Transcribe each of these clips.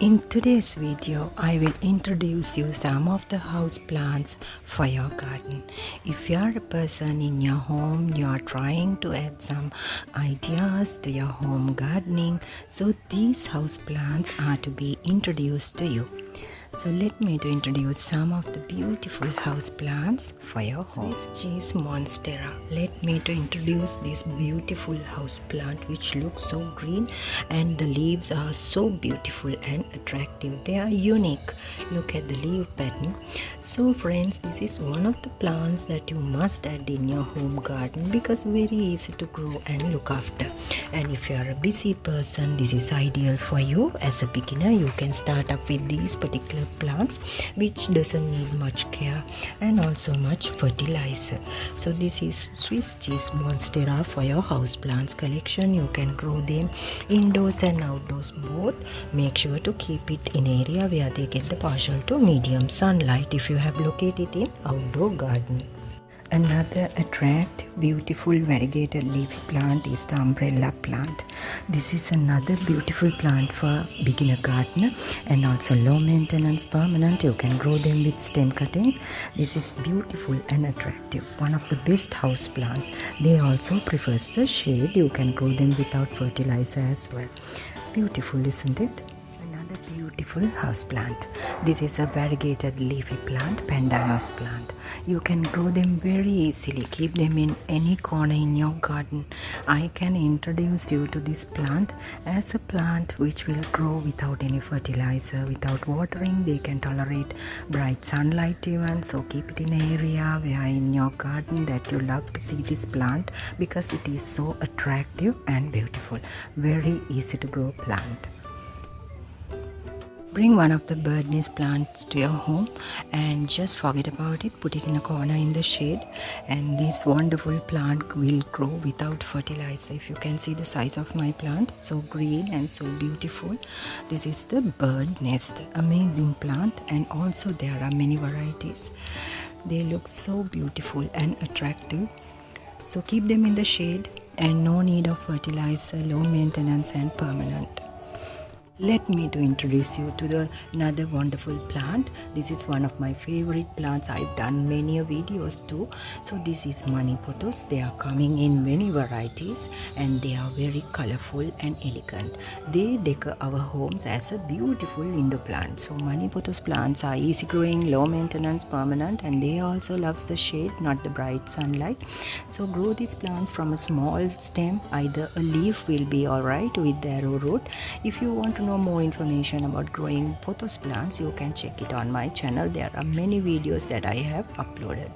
In today's video, I will introduce you some of the house plants for your garden. If you are a person in your home, you are trying to add some ideas to your home gardening, so these house plants are to be introduced to you. So let me to introduce some of the beautiful house plants for your home. Swiss cheese monstera. Let me to introduce this beautiful house plant which looks so green and the leaves are so beautiful and attractive. They are unique. Look at the leaf pattern. So friends, this is one of the plants that you must add in your home garden because very easy to grow and look after. And if you are a busy person, this is ideal for you. As a beginner, you can start up with these particular plants which doesn't need much care and also much fertilizer. So this is Swiss cheese monstera for your house plants collection. You can grow them indoors and outdoors both. Make sure to keep it in area where they get the partial to medium sunlight if you have located in outdoor garden. Another attractive, beautiful variegated leafy plant is the umbrella plant. This is another beautiful plant for beginner gardener and also low maintenance permanent. You can grow them with stem cuttings. This is beautiful and attractive. One of the best house plants. They also prefers the shade. You can grow them without fertilizer as well. Beautiful, isn't it? Another beautiful house plant. This is a variegated leafy plant, pandanus plant. You can grow them very easily. Keep them in any corner in your garden. I can introduce you to this plant as a plant which will grow without any fertilizer, without watering. They can tolerate bright sunlight even. So keep it in an area where in your garden that you love to see this plant because it is so attractive and beautiful. Very easy to grow plant. Bring one of the bird nest plants to your home and just forget about it. Put it in a corner in the shade and this wonderful plant will grow without fertilizer. If you can see the size of my plant, so green and so beautiful. This is the bird nest, amazing plant, and also there are many varieties. They look so beautiful and attractive. So keep them in the shade and no need of fertilizer, low maintenance and permanent. Let me to introduce you to another wonderful plant. This is one of my favorite plants. I've done many videos too. So this is money pothos. They are coming in many varieties and they are very colorful and elegant. They decor our homes as a beautiful indoor plant. So money pothos plants are easy growing, low maintenance, permanent, and they also loves the shade, not the bright sunlight. So grow these plants from a small stem. Either a leaf will be alright with the arrow root. If you want to know more information about growing pothos plants, you can check it on my channel. There are many videos that I have uploaded.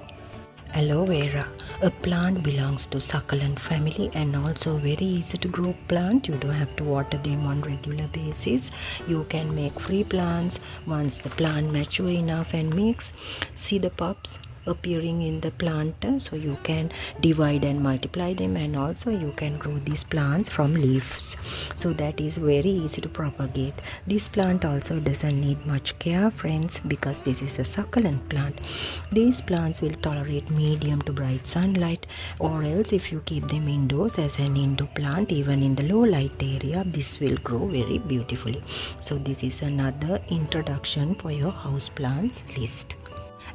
Aloe vera, a plant belongs to succulent family and also very easy to grow plant. You don't have to water them on regular basis. You can make free plants once the plant mature enough and mix. See the pups appearing in the plant, so you can divide and multiply them, and also you can grow these plants from leaves, so that is very easy to propagate. This plant also doesn't need much care, friends, because this is a succulent plant. These plants will tolerate medium to bright sunlight, or else if you keep them indoors as an indoor plant, even in the low light area, this will grow very beautifully. So this is another introduction for your house plants list.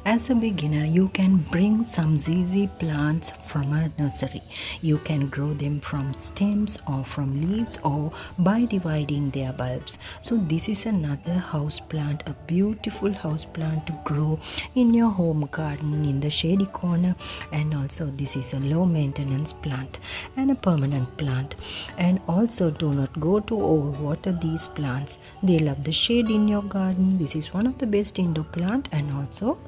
As a beginner, you can bring some ZZ plants from a nursery. You can grow them from stems or from leaves or by dividing their bulbs. So this is another house plant, a beautiful house plant to grow in your home garden in the shady corner. And also this is a low maintenance plant and a permanent plant. And also do not go to overwater these plants. They love the shade in your garden. This is one of the best indoor plant and also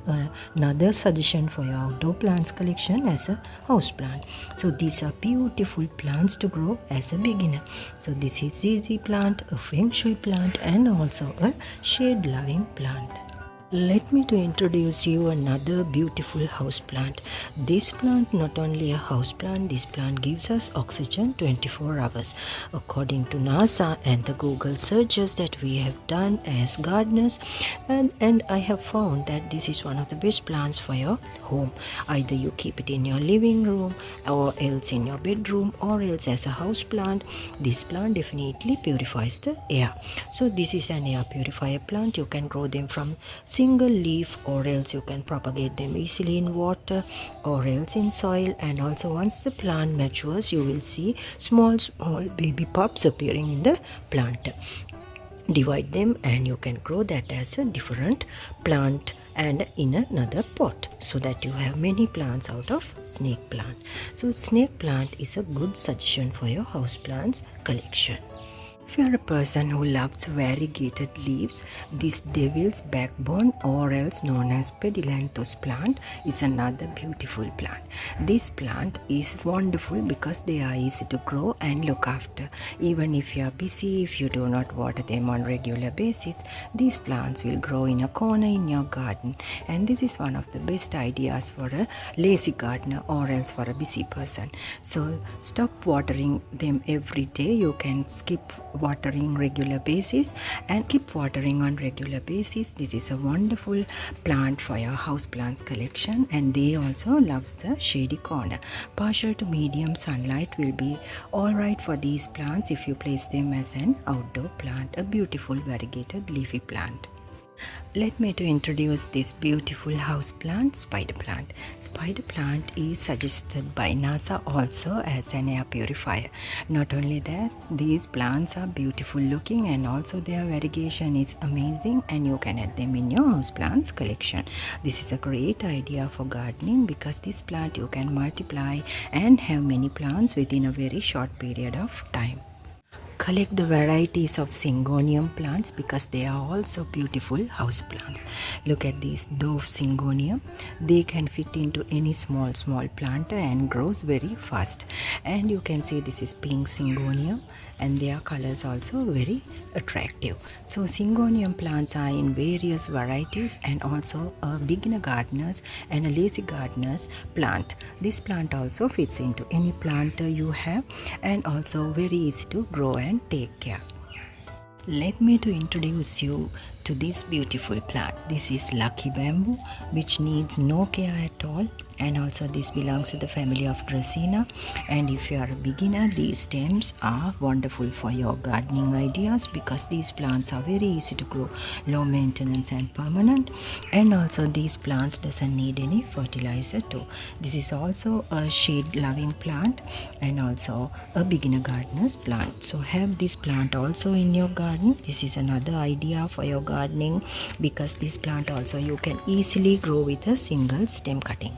another suggestion for your outdoor plants collection as a house plant. So these are beautiful plants to grow as a beginner. So this is ZZ plant, a feng shui plant, and also a shade loving plant. Let me to introduce you another beautiful house plant. This plant not only a house plant, this plant gives us oxygen 24 hours. According to NASA and the Google searches that we have done as gardeners, and I have found that this is one of the best plants for your home. Either you keep it in your living room or else in your bedroom or else as a house plant. This plant definitely purifies the air. So this is an air purifier plant. You can grow them from single leaf or else you can propagate them easily in water or else in soil, and also once the plant matures you will see small baby pups appearing in the plant. Divide them and you can grow that as a different plant and in another pot, so that you have many plants out of snake plant. So snake plant is a good suggestion for your house plants collection. If you are a person who loves variegated leaves, this devil's backbone or else known as Pedilanthus plant is another beautiful plant. This plant is wonderful because they are easy to grow and look after. Even if you are busy, if you do not water them on regular basis, these plants will grow in a corner in your garden, and this is one of the best ideas for a lazy gardener or else for a busy person. So stop watering them every day. You can skip watering regular basis and keep watering on regular basis. This is a wonderful plant for your house plants collection, and they also loves the shady corner. Partial to medium sunlight will be all right for these plants if you place them as an outdoor plant, a beautiful variegated leafy plant. Let me to introduce this beautiful house plant, spider plant. Spider plant is suggested by NASA also as an air purifier. Not only that, these plants are beautiful looking and also their variegation is amazing, and you can add them in your house plants collection. This is a great idea for gardening because this plant you can multiply and have many plants within a very short period of time. Collect the varieties of syngonium plants because they are also beautiful house plants. Look at these dwarf syngonium. They can fit into any small planter and grows very fast. And you can see this is pink syngonium, and their colors also very attractive. So syngonium plants are in various varieties, and also a beginner gardeners and a lazy gardeners plant. This plant also fits into any planter you have and also very easy to grow and take care. Let me to introduce you to this beautiful plant. This is lucky bamboo, which needs no care at all, and also this belongs to the family of Dracaena. And if you are a beginner, these stems are wonderful for your gardening ideas because these plants are very easy to grow, low maintenance and permanent, and also these plants doesn't need any fertilizer too. This is also a shade loving plant and also a beginner gardener's plant. So have this plant also in your garden. This is another idea for your gardening because this plant also you can easily grow with a single stem cutting.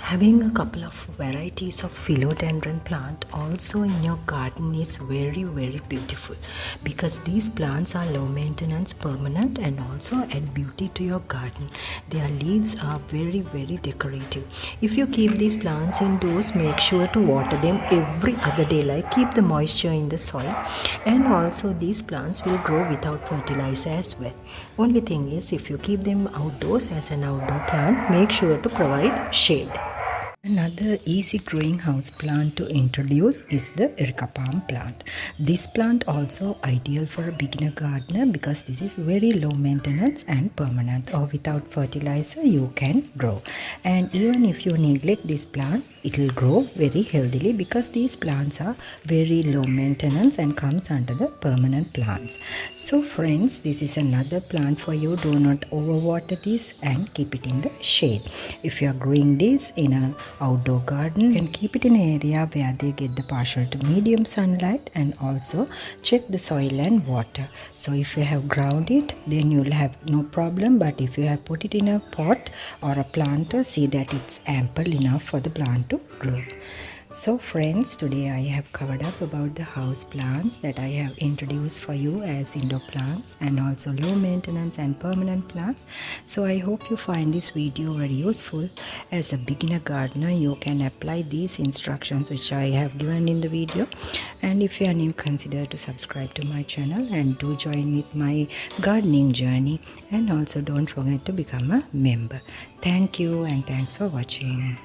Having a couple of varieties of philodendron plant also in your garden is very beautiful because these plants are low maintenance, permanent, and also add beauty to your garden. Their leaves are very decorative. If you keep these plants indoors, make sure to water them every other day, like keep the moisture in the soil, and also these plants will grow without fertilizer as well. Only thing is, if you keep them outdoors as an outdoor plant, make sure to provide shade. Another easy growing house plant to introduce is the Erica palm plant. This plant also ideal for a beginner gardener because this is very low maintenance and permanent, or without fertilizer you can grow. And even if you neglect this plant, it will grow very healthily because these plants are very low maintenance and comes under the permanent plants. So friends, this is another plant for you. Do not overwater this and keep it in the shade. If you are growing this in a outdoor garden, you can keep it in an area where they get the partial to medium sunlight, and also check the soil and water. So if you have ground it, then you will have no problem, but if you have put it in a pot or a planter, see that it's ample enough for the plant to grow. So friends, today I have covered up about the house plants that I have introduced for you as indoor plants and also low maintenance and permanent plants. So I hope you find this video very useful. As a beginner gardener, you can apply these instructions which I have given in the video. And if you are new, consider to subscribe to my channel and do join with my gardening journey, and also don't forget to become a member. Thank you and thanks for watching.